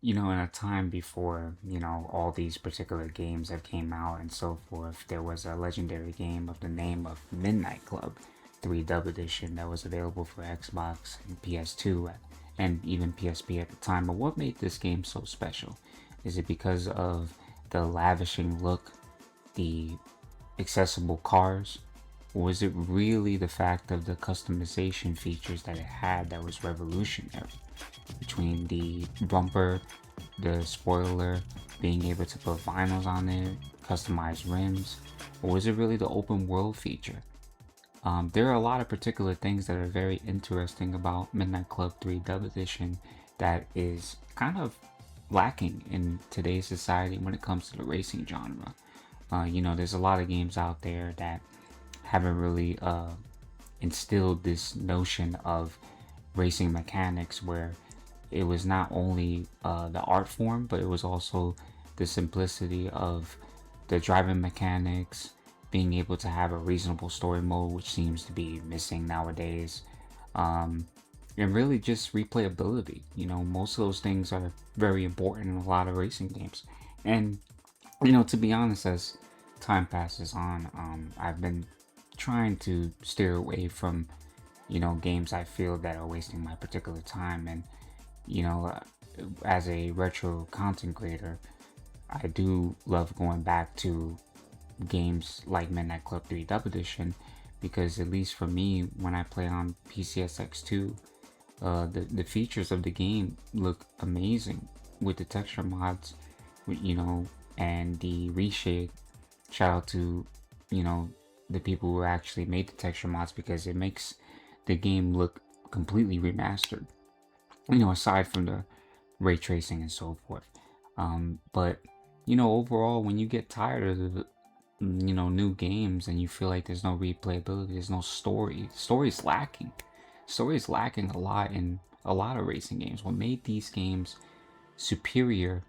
In a time before, all these particular games that came out and so forth, there was a legendary game of the name of Midnight Club 3 Dub Edition that was available for Xbox and PS2 and even PSP at the time. But what made this game so special? Is it because of the lavishing look, the accessible cars? Or was it really the fact of the customization features that it had that was revolutionary? Between the bumper, the spoiler, being able to put vinyls on it, customize rims, or was it really the open world feature? There are a lot of particular things that are very interesting about Midnight Club 3 Dub Edition that is kind of lacking in today's society when it comes to the racing genre. There's a lot of games out there that haven't really instilled this notion of racing mechanics where it was not only the art form, but it was also the simplicity of the driving mechanics, being able to have a reasonable story mode, which seems to be missing nowadays, and really just replayability. Most of those things are very important in a lot of racing games. And, to be honest, as time passes on, I've been trying to steer away from, games I feel that are wasting my particular time. And as a retro content creator, I do love going back to games like Midnight Club 3 Dub Edition because, at least for me, when I play on PCSX2, the features of the game look amazing with the texture mods, and the reshade. Shout out to, the people who actually made the texture mods because it makes the game look completely remastered. Aside from the ray tracing and so forth. But overall, when you get tired of the, new games and you feel like there's no replayability, there's no story, story's lacking. Story's lacking a lot in a lot of racing games. What made these games superior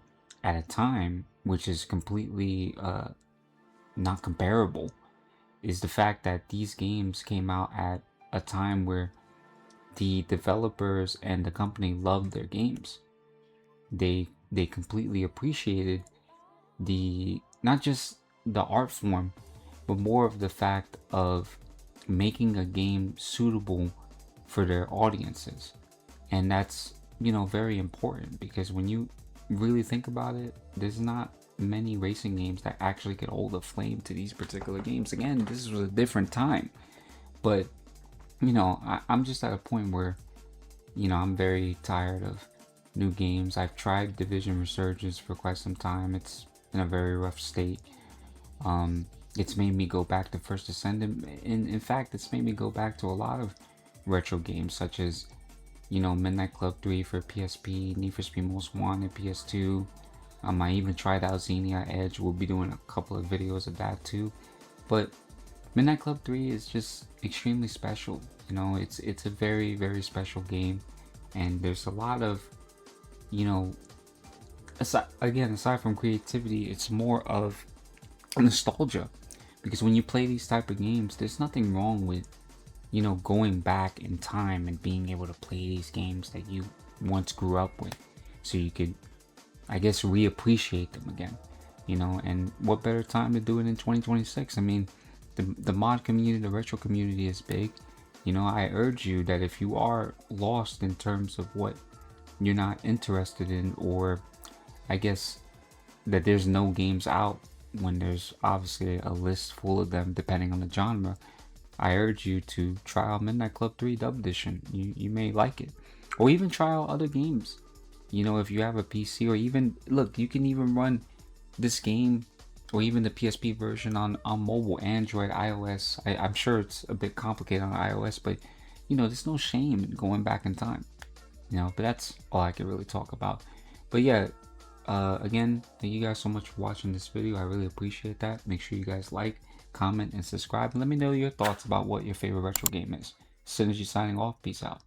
at a time, which is completely not comparable, is the fact that these games came out at a time where the developers and the company loved their games. They completely appreciated the not just the art form, but more of the fact of making a game suitable for their audiences. And that's, very important because when you really think about it, there's not many racing games that actually could hold a flame to these particular games. Again, this was a different time, but I'm just at a point where, I'm very tired of new games. I've tried Division Resurgence for quite some time. It's in a very rough state. It's made me go back to First Ascendant. In fact, it's made me go back to a lot of retro games such as, Midnight Club 3 for PSP, Need for Speed Most Wanted PS2. I even tried out Xenia Edge. We'll be doing a couple of videos of that too. But Midnight Club 3 is just extremely special. It's a very, very special game. And there's a lot of, aside from creativity, it's more of nostalgia. Because when you play these type of games, there's nothing wrong with, going back in time and being able to play these games that you once grew up with. So you could, I guess, reappreciate them again. And what better time to do it in 2026? I mean, the mod community, the retro community is big. I urge you that if you are lost in terms of what you're not interested in, or I guess that there's no games out when there's obviously a list full of them depending on the genre, I urge you to try out Midnight Club 3 Dub Edition. You may like it. Or even try out other games. If you have a PC, or even, look, you can even run this game or even the PSP version on mobile, Android, iOS. I'm sure it's a bit complicated on iOS, but there's no shame in going back in time. But that's all I can really talk about. But yeah, again, thank you guys so much for watching this video. I really appreciate that. Make sure you guys like, comment, and subscribe, and let me know your thoughts about what your favorite retro game is. Synergy signing off. Peace out.